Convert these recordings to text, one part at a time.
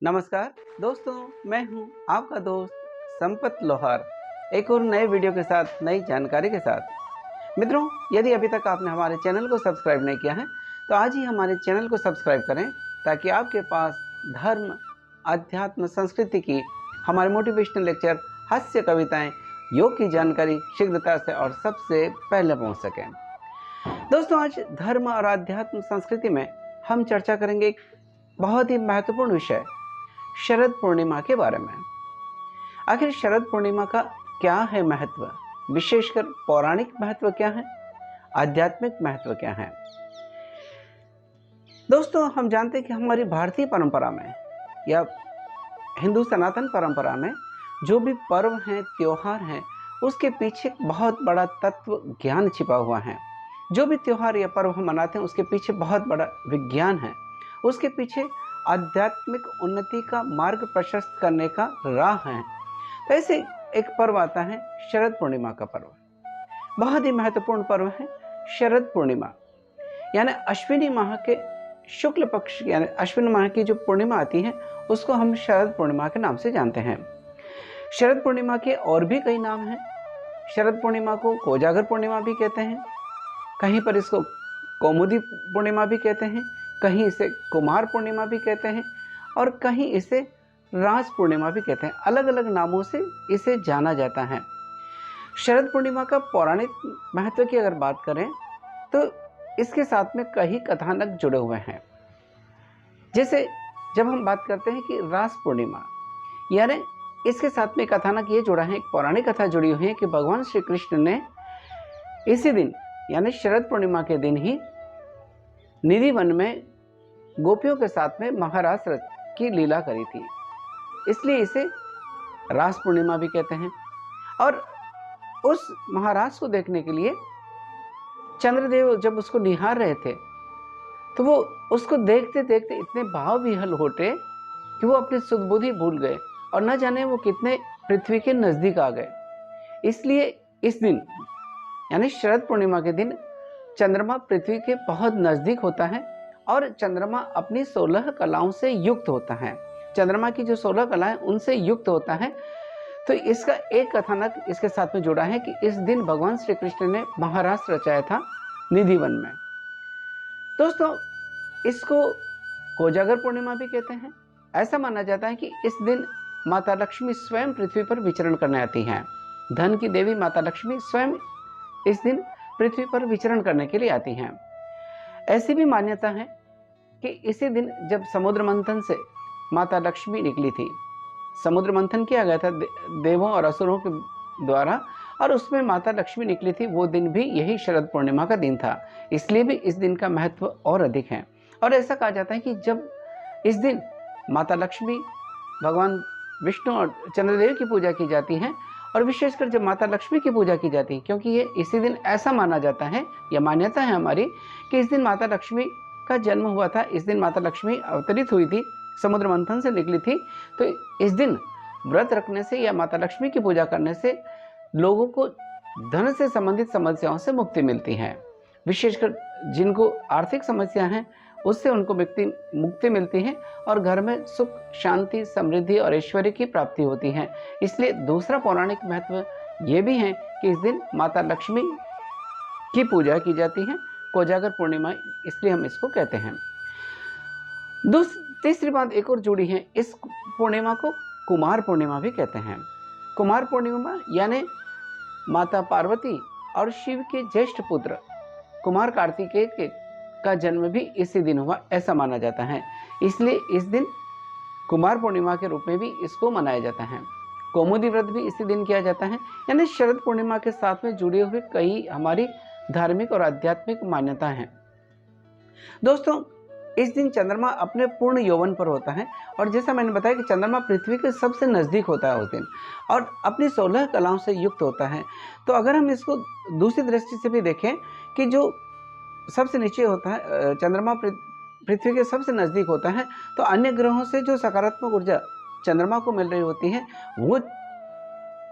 नमस्कार दोस्तों, मैं हूं आपका दोस्त संपत लोहार, एक और नए वीडियो के साथ नई जानकारी के साथ। मित्रों, यदि अभी तक आपने हमारे चैनल को सब्सक्राइब नहीं किया है तो आज ही हमारे चैनल को सब्सक्राइब करें ताकि आपके पास धर्म, अध्यात्म, संस्कृति की हमारे मोटिवेशनल लेक्चर, हास्य कविताएं, योग की जानकारी शीघ्रता से और सबसे पहले पहुंच सकें। दोस्तों, आज धर्म और अध्यात्म संस्कृति में हम चर्चा करेंगे एक बहुत ही महत्वपूर्ण विषय, शरद पूर्णिमा के बारे में। आखिर शरद पूर्णिमा का क्या है महत्व, विशेषकर पौराणिक महत्व क्या है, आध्यात्मिक महत्व क्या है। दोस्तों, हम जानते हैं कि हमारी भारतीय परंपरा में या हिंदू सनातन परंपरा में जो भी पर्व हैं, त्योहार हैं, उसके पीछे बहुत बड़ा तत्व ज्ञान छिपा हुआ है। जो भी त्योहार या पर्व हम मनाते हैं उसके पीछे बहुत बड़ा विज्ञान है, उसके पीछे आध्यात्मिक उन्नति का मार्ग प्रशस्त करने का राह है। तो ऐसे एक पर्व आता है शरद पूर्णिमा का पर्व। बहुत ही महत्वपूर्ण पर्व है शरद पूर्णिमा, यानी अश्विनी माह के शुक्ल पक्ष, यानी अश्विनी माह की जो पूर्णिमा आती है उसको हम शरद पूर्णिमा के नाम से जानते हैं। शरद पूर्णिमा के और भी कई नाम हैं। शरद पूर्णिमा को कोजागर पूर्णिमा भी कहते हैं, कहीं पर इसको कौमुदी पूर्णिमा भी कहते हैं, कहीं इसे कुमार पूर्णिमा भी कहते हैं और कहीं इसे रास पूर्णिमा भी कहते हैं। अलग अलग नामों से इसे जाना जाता है। शरद पूर्णिमा का पौराणिक महत्व की अगर बात करें तो इसके साथ में कई कथानक जुड़े हुए हैं। जैसे जब हम बात करते हैं कि रास पूर्णिमा, यानी इसके साथ में कथानक ये जुड़ा है, एक पौराणिक कथा जुड़ी हुई है कि भगवान श्री कृष्ण ने इसी दिन यानी शरद पूर्णिमा के दिन ही निधि वन में गोपियों के साथ में महारास की लीला करी थी, इसलिए इसे रास पूर्णिमा भी कहते हैं। और उस महारास को देखने के लिए चंद्रदेव जब उसको निहार रहे थे तो वो उसको देखते देखते इतने भाव विह्वल होते कि वो अपनी सुध-बुद्धि भूल गए और न जाने वो कितने पृथ्वी के नजदीक आ गए। इसलिए इस दिन यानी शरद पूर्णिमा के दिन चंद्रमा पृथ्वी के बहुत नजदीक होता है और चंद्रमा अपनी 16 कलाओं से युक्त होता है। चंद्रमा की जो 16 कलाएं उनसे युक्त होता है। तो इसका एक कथानक इसके साथ में जुड़ा है कि इस दिन भगवान श्री कृष्ण ने महारास रचाया था निधि वन में। दोस्तों, इसको कोजागर पूर्णिमा भी कहते हैं। ऐसा माना जाता है कि इस दिन माता लक्ष्मी स्वयं पृथ्वी पर विचरण करने आती हैं। धन की देवी माता लक्ष्मी स्वयं इस दिन पृथ्वी पर विचरण करने के लिए आती हैं। ऐसी भी मान्यता है कि इसी दिन जब समुद्र मंथन से माता लक्ष्मी निकली थी, समुद्र मंथन किया गया था देवों और असुरों के द्वारा और उसमें माता लक्ष्मी निकली थी, वो दिन भी यही शरद पूर्णिमा का दिन था। इसलिए भी इस दिन का महत्व और अधिक है। और ऐसा कहा जाता है कि जब इस दिन माता लक्ष्मी, भगवान विष्णु और चंद्रदेव की पूजा की जाती है और विशेषकर जब माता लक्ष्मी की पूजा की जाती है, क्योंकि ये इसी दिन ऐसा माना जाता है या मान्यता है हमारी कि इस दिन माता लक्ष्मी का जन्म हुआ था, इस दिन माता लक्ष्मी अवतरित हुई थी, समुद्र मंथन से निकली थी। तो इस दिन व्रत रखने से या माता लक्ष्मी की पूजा करने से लोगों को धन से संबंधित समस्याओं से मुक्ति मिलती है। विशेषकर जिनको आर्थिक समस्या है उससे उनको मुक्ति मिलती है और घर में सुख, शांति, समृद्धि और ऐश्वर्य की प्राप्ति होती है। इसलिए दूसरा पौराणिक महत्व ये भी है कि इस दिन माता लक्ष्मी की पूजा की जाती है। कोजागर पूर्णिमा इसलिए हम इसको कहते हैं। तीसरी बात एक और जुड़ी है, इस पूर्णिमा को कुमार पूर्णिमा भी कहते हैं। कुमार पूर्णिमा यानी माता पार्वती और शिव के ज्येष्ठ पुत्र कुमार कार्तिकेय का जन्म भी इसी दिन हुआ, ऐसा माना जाता है। इसलिए इस दिन कुमार पूर्णिमा के रूप में भी इसको मनाया जाता है। कौमुदी व्रत भी इसी दिन किया जाता है। यानी शरद पूर्णिमा के साथ में जुड़े हुए कई हमारी धार्मिक और आध्यात्मिक मान्यता हैं। दोस्तों, इस दिन चंद्रमा अपने पूर्ण यौवन पर होता है और जैसा मैंने बताया कि चंद्रमा पृथ्वी के सबसे नज़दीक होता है उस दिन और अपनी 16 कलाओं से युक्त होता है। तो अगर हम इसको दूसरी दृष्टि से भी देखें कि जो सबसे नीचे होता है, चंद्रमा पृथ्वी के सबसे नज़दीक होता है, तो अन्य ग्रहों से जो सकारात्मक ऊर्जा चंद्रमा को मिल रही होती है वो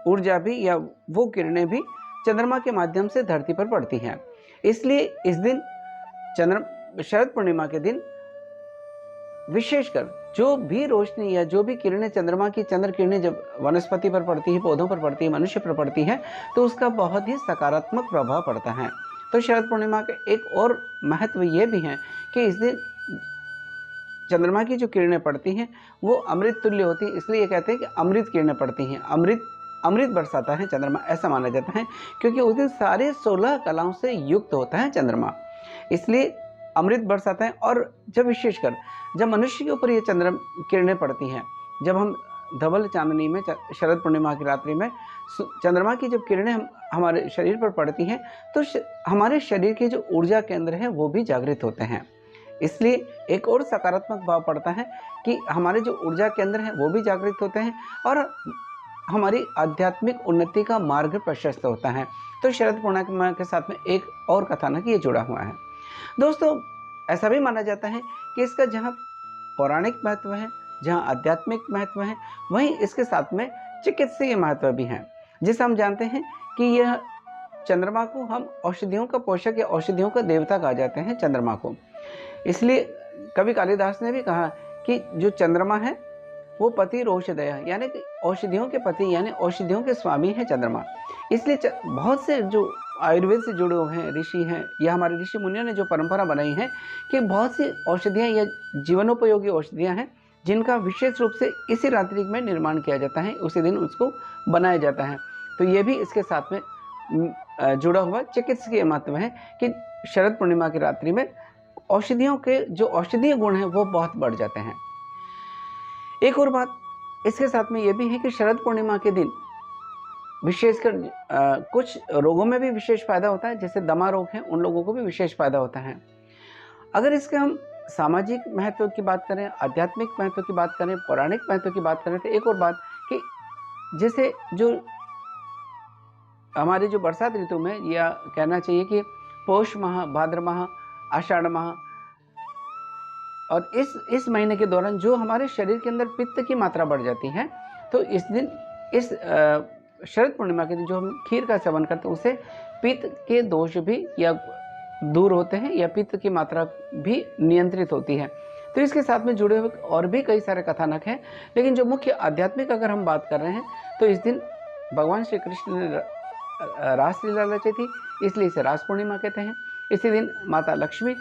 ऊर्जा भी या वो किरणें भी चंद्रमा के माध्यम से धरती पर पड़ती हैं। इसलिए इस दिन शरद पूर्णिमा के दिन विशेषकर जो भी रोशनी या जो भी किरणें चंद्रमा की चंद्र किरणें जब वनस्पति पर पड़ती है, पौधों पर पड़ती है, मनुष्य पर पड़ती है, तो उसका बहुत ही सकारात्मक प्रभाव पड़ता है। तो शरद पूर्णिमा का एक और महत्व ये भी है कि इस दिन चंद्रमा की जो किरणें पड़ती हैं वो अमृत तुल्य होती हैं, इसलिए ये कहते हैं कि अमृत किरणें पड़ती हैं, अमृत अमृत बरसाता है चंद्रमा, ऐसा माना जाता है, क्योंकि उस दिन सारे 16 कलाओं से युक्त होता है चंद्रमा, इसलिए अमृत बरसाता है। और जब विशेषकर जब मनुष्य के ऊपर ये चंद्र किरणें पड़ती हैं, जब हम धवल चांदनी में शरद पूर्णिमा की रात्रि में चंद्रमा की जब किरणें हमारे शरीर पर पड़ती हैं, तो हमारे शरीर के जो ऊर्जा केंद्र हैं वो भी जागृत होते हैं, इसलिए एक और सकारात्मक भाव पड़ता है कि हमारे जो ऊर्जा केंद्र हैं वो भी जागृत होते हैं और हमारी आध्यात्मिक उन्नति का मार्ग प्रशस्त होता है। तो शरद पूर्णिमा के साथ में एक और कथानक ये जुड़ा हुआ है। दोस्तों, ऐसा भी माना जाता है कि इसका जहाँ पौराणिक महत्व है, जहाँ आध्यात्मिक महत्व है, वहीं इसके साथ में चिकित्सीय महत्व भी है, जिसे हम जानते हैं कि यह चंद्रमा को हम औषधियों का पोषक या औषधियों का देवता कहा जाते हैं चंद्रमा को। इसलिए कवि कालिदास ने भी कहा कि जो चंद्रमा है वो पति औषधय है, यानी कि औषधियों के पति यानी औषधियों के स्वामी है चंद्रमा। इसलिए बहुत से जो आयुर्वेद से जुड़े हुए हैं ऋषि हैं या हमारे ऋषि मुनियों ने जो परंपरा बनाई है कि बहुत सी औषधियाँ या जीवनोपयोगी औषधियाँ हैं जिनका विशेष रूप से इसी रात्रि में निर्माण किया जाता है, उसी दिन उसको बनाया जाता है। तो ये भी इसके साथ में जुड़ा हुआ चिकित्सकीय महत्व है कि शरद पूर्णिमा की रात्रि में औषधियों के जो औषधीय गुण हैं वो बहुत बढ़ जाते हैं। एक और बात इसके साथ में ये भी है कि शरद पूर्णिमा के दिन विशेषकर कुछ रोगों में भी विशेष फायदा होता है, जैसे दमा रोग है उन लोगों को भी विशेष फायदा होता है। अगर इसके हम सामाजिक महत्व की बात करें, आध्यात्मिक महत्व की बात करें, पौराणिक महत्व की बात करें, तो एक और बात कि जैसे जो हमारे जो बरसात ऋतु में या कहना चाहिए कि पौष माह, भाद्र माह, आषाढ़ माह और इस महीने के दौरान जो हमारे शरीर के अंदर पित्त की मात्रा बढ़ जाती है, तो इस दिन इस शरद पूर्णिमा के दिन जो हम खीर का सेवन करते हैं उससे पित्त के दोष भी या दूर होते हैं या पित्त की मात्रा भी नियंत्रित होती है। तो इसके साथ में जुड़े हुए और भी कई सारे कथानक हैं, लेकिन जो मुख्य आध्यात्मिक अगर हम बात कर रहे हैं तो इस दिन भगवान श्री कृष्ण ने रासलीला रची थी, इसलिए इसे रास पूर्णिमा कहते हैं। इसी दिन माता लक्ष्मी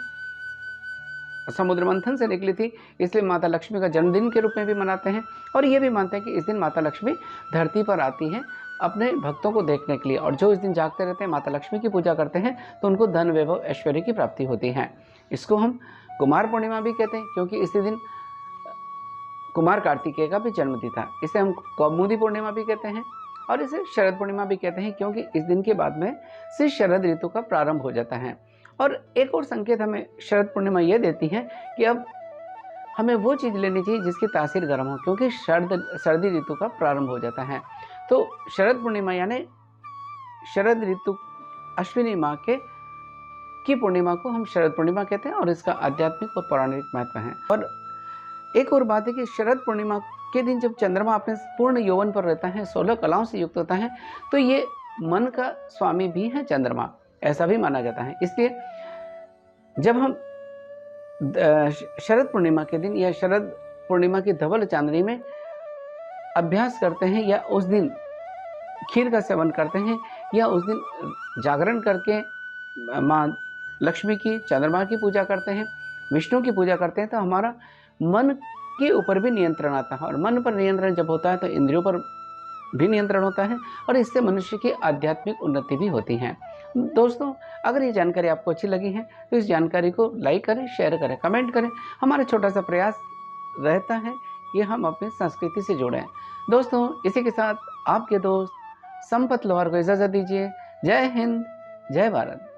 समुद्र मंथन से निकली थी, इसलिए माता लक्ष्मी का जन्मदिन के रूप में भी मनाते हैं। और ये भी मानते हैं कि इस दिन माता लक्ष्मी धरती पर आती हैं अपने भक्तों को देखने के लिए, और जो इस दिन जागते रहते हैं, माता लक्ष्मी की पूजा करते हैं, तो उनको धन वैभव ऐश्वर्य की प्राप्ति होती है। इसको हम कुमार पूर्णिमा भी कहते हैं, क्योंकि इसी दिन कुमार कार्तिकेय का भी जन्मदिन था। इसे हम कौमुदी पूर्णिमा भी कहते हैं और इसे शरद पूर्णिमा भी कहते हैं, क्योंकि इस दिन के बाद में से शरद ऋतु का प्रारंभ हो जाता है। और एक और संकेत हमें शरद पूर्णिमा ये देती है कि अब हमें वो चीज़ लेनी चाहिए जिसकी तासीर गर्म हो, क्योंकि सर्दी ऋतु का प्रारंभ हो जाता है। तो शरद पूर्णिमा यानी शरद ऋतु अश्विनी माह की पूर्णिमा को हम शरद पूर्णिमा कहते हैं और इसका आध्यात्मिक और पौराणिक महत्व है। और एक और बात है कि शरद पूर्णिमा के दिन जब चंद्रमा अपने पूर्ण यौवन पर रहता है, 16 कलाओं से युक्त होता है, तो ये मन का स्वामी भी है चंद्रमा, ऐसा भी माना जाता है। इसलिए जब हम शरद पूर्णिमा के दिन या शरद पूर्णिमा की धवल चांदनी में अभ्यास करते हैं या उस दिन खीर का सेवन करते हैं या उस दिन जागरण करके माँ लक्ष्मी की, चंद्रमा की पूजा करते हैं, विष्णु की पूजा करते हैं, तो हमारा मन के ऊपर भी नियंत्रण आता है। और मन पर नियंत्रण जब होता है तो इंद्रियों पर भी नियंत्रण होता है और इससे मनुष्य की आध्यात्मिक उन्नति भी होती है। दोस्तों, अगर ये जानकारी आपको अच्छी लगी है तो इस जानकारी को लाइक करें, शेयर करें, कमेंट करें। हमारा छोटा सा प्रयास रहता है कि हम अपनी संस्कृति से जुड़ें। दोस्तों, इसी के साथ आपके दोस्त संपत लोहार को इजाज़त दीजिए। जय हिंद, जय भारत।